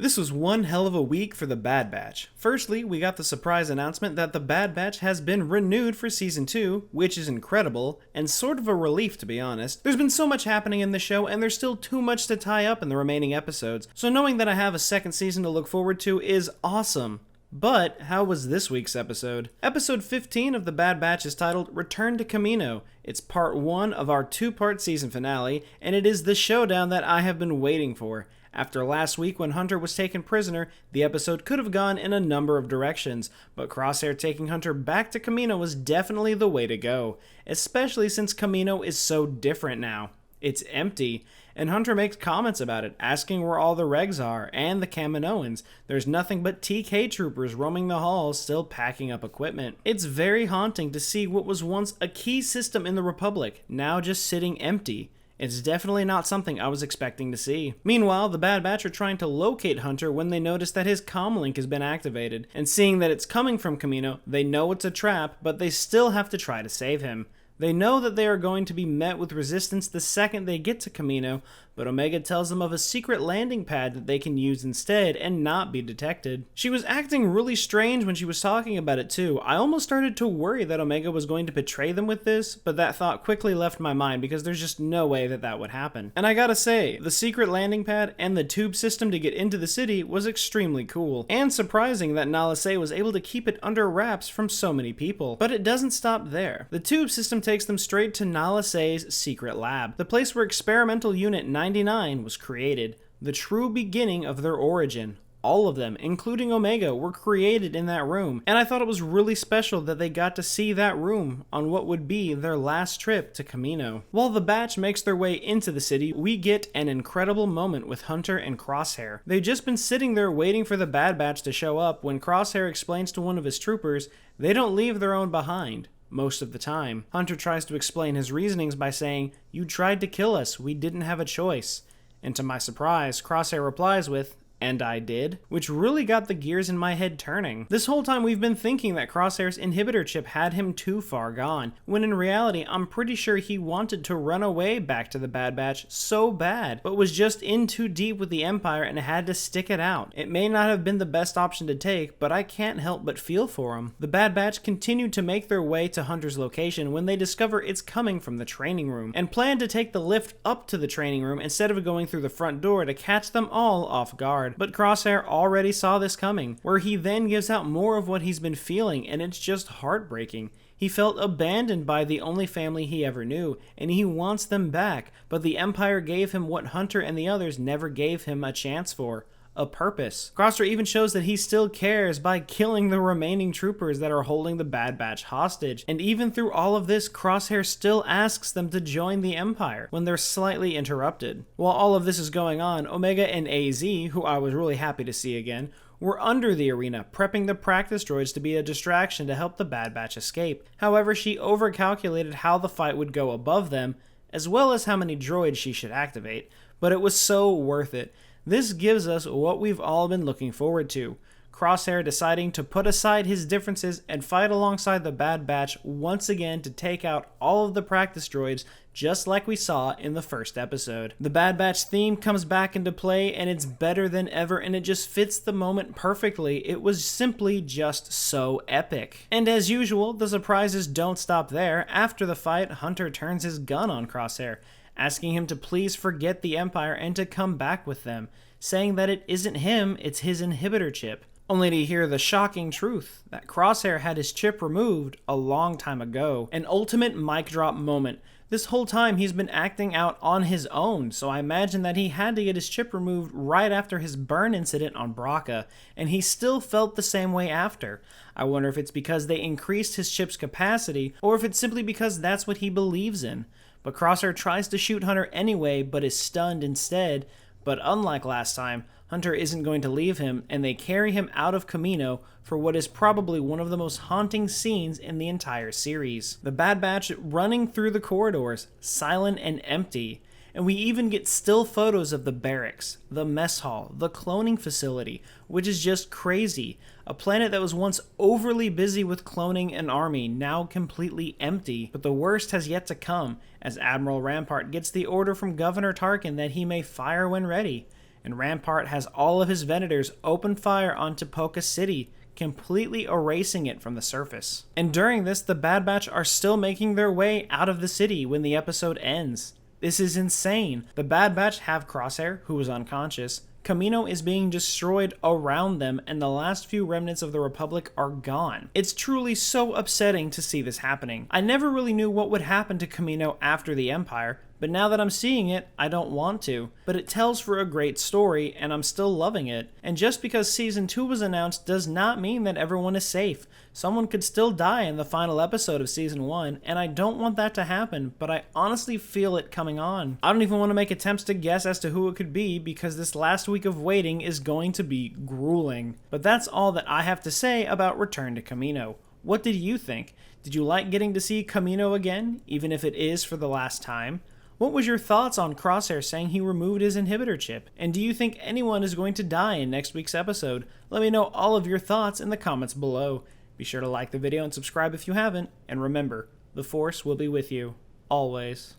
This was one hell of a week for the Bad Batch. Firstly, we got the surprise announcement that the Bad Batch has been renewed for Season 2, which is incredible, and sort of a relief to be honest. There's been so much happening in the show, and there's still too much to tie up in the remaining episodes, so knowing that I have a second season to look forward to is awesome. But how was this week's episode? Episode 15 of The Bad Batch is titled Return to Kamino. It's part 1 of our 2-part season finale, and it is the showdown that I have been waiting for. After last week when Hunter was taken prisoner, the episode could have gone in a number of directions, but Crosshair taking Hunter back to Kamino was definitely the way to go, especially since Kamino is so different now. It's empty, and Hunter makes comments about it, asking where all the regs are, and the Kaminoans. There's nothing but TK troopers roaming the halls, still packing up equipment. It's very haunting to see what was once a key system in the Republic, now just sitting empty. It's definitely not something I was expecting to see. Meanwhile, the Bad Batch are trying to locate Hunter when they notice that his comlink has been activated, and seeing that it's coming from Kamino, they know it's a trap, but they still have to try to save him. They know that they are going to be met with resistance the second they get to Kamino, but Omega tells them of a secret landing pad that they can use instead and not be detected. She was acting really strange when she was talking about it too. I almost started to worry that Omega was going to betray them with this, but that thought quickly left my mind because there's just no way that that would happen. And I gotta say, the secret landing pad and the tube system to get into the city was extremely cool, and surprising that Nala Se was able to keep it under wraps from so many people. But it doesn't stop there. The tube system takes them straight to Nala Se's secret lab, the place where Experimental Unit 99 was created, the true beginning of their origin. All of them, including Omega, were created in that room, and I thought it was really special that they got to see that room on what would be their last trip to Kamino. While the Batch makes their way into the city, we get an incredible moment with Hunter and Crosshair. They've just been sitting there waiting for the Bad Batch to show up when Crosshair explains to one of his troopers they don't leave their own behind. Most of the time. Hunter tries to explain his reasonings by saying, "You tried to kill us, we didn't have a choice." And to my surprise, Crosshair replies with, "And I did," which really got the gears in my head turning. This whole time we've been thinking that Crosshair's inhibitor chip had him too far gone, when in reality I'm pretty sure he wanted to run away back to the Bad Batch so bad, but was just in too deep with the Empire and had to stick it out. It may not have been the best option to take, but I can't help but feel for him. The Bad Batch continued to make their way to Hunter's location when they discover it's coming from the training room, and plan to take the lift up to the training room instead of going through the front door to catch them all off guard. But Crosshair already saw this coming, where he then gives out more of what he's been feeling, and it's just heartbreaking. He felt abandoned by the only family he ever knew, and he wants them back, but the Empire gave him what Hunter and the others never gave him a chance for. A purpose. Crosshair even shows that he still cares by killing the remaining troopers that are holding the Bad Batch hostage. And even through all of this, Crosshair still asks them to join the Empire when they're slightly interrupted. While all of this is going on, Omega and AZ, who I was really happy to see again, were under the arena, prepping the practice droids to be a distraction to help the Bad Batch escape. However, she overcalculated how the fight would go above them, as well as how many droids she should activate, but it was so worth it. This gives us what we've all been looking forward to. Crosshair deciding to put aside his differences and fight alongside the Bad Batch once again to take out all of the practice droids just like we saw in the first episode. The Bad Batch theme comes back into play and it's better than ever and it just fits the moment perfectly. It was simply just so epic. And as usual, the surprises don't stop there. After the fight, Hunter turns his gun on Crosshair, asking him to please forget the Empire and to come back with them, saying that it isn't him, it's his inhibitor chip, only to hear the shocking truth that Crosshair had his chip removed a long time ago. An ultimate mic drop moment. This whole time he's been acting out on his own, so I imagine that he had to get his chip removed right after his burn incident on Braca, and he still felt the same way after. I wonder if it's because they increased his chip's capacity, or if it's simply because that's what he believes in. But Crosshair tries to shoot Hunter anyway, but is stunned instead. But unlike last time, Hunter isn't going to leave him, and they carry him out of Kamino for what is probably one of the most haunting scenes in the entire series. The Bad Batch running through the corridors, silent and empty. And we even get still photos of the barracks, the mess hall, the cloning facility, which is just crazy. A planet that was once overly busy with cloning an army, now completely empty. But the worst has yet to come, as Admiral Rampart gets the order from Governor Tarkin that he may fire when ready. and Rampart has all of his Venators open fire onto Poca City, completely erasing it from the surface. And during this, the Bad Batch are still making their way out of the city when the episode ends. This is insane. The Bad Batch have Crosshair, who was unconscious. Kamino is being destroyed around them, and the last few remnants of the Republic are gone. It's truly so upsetting to see this happening. I never really knew what would happen to Kamino after the Empire, but now that I'm seeing it, I don't want to. But it tells for a great story, and I'm still loving it. And just because Season 2 was announced does not mean that everyone is safe. Someone could still die in the final episode of Season 1, and I don't want that to happen, but I honestly feel it coming on. I don't even want to make attempts to guess as to who it could be, because this last week of waiting is going to be grueling. But that's all that I have to say about Return to Kamino. What did you think? Did you like getting to see Kamino again, even if it is for the last time? What was your thoughts on Crosshair saying he removed his inhibitor chip? And do you think anyone is going to die in next week's episode? Let me know all of your thoughts in the comments below. Be sure to like the video and subscribe if you haven't, and remember, the Force will be with you, always.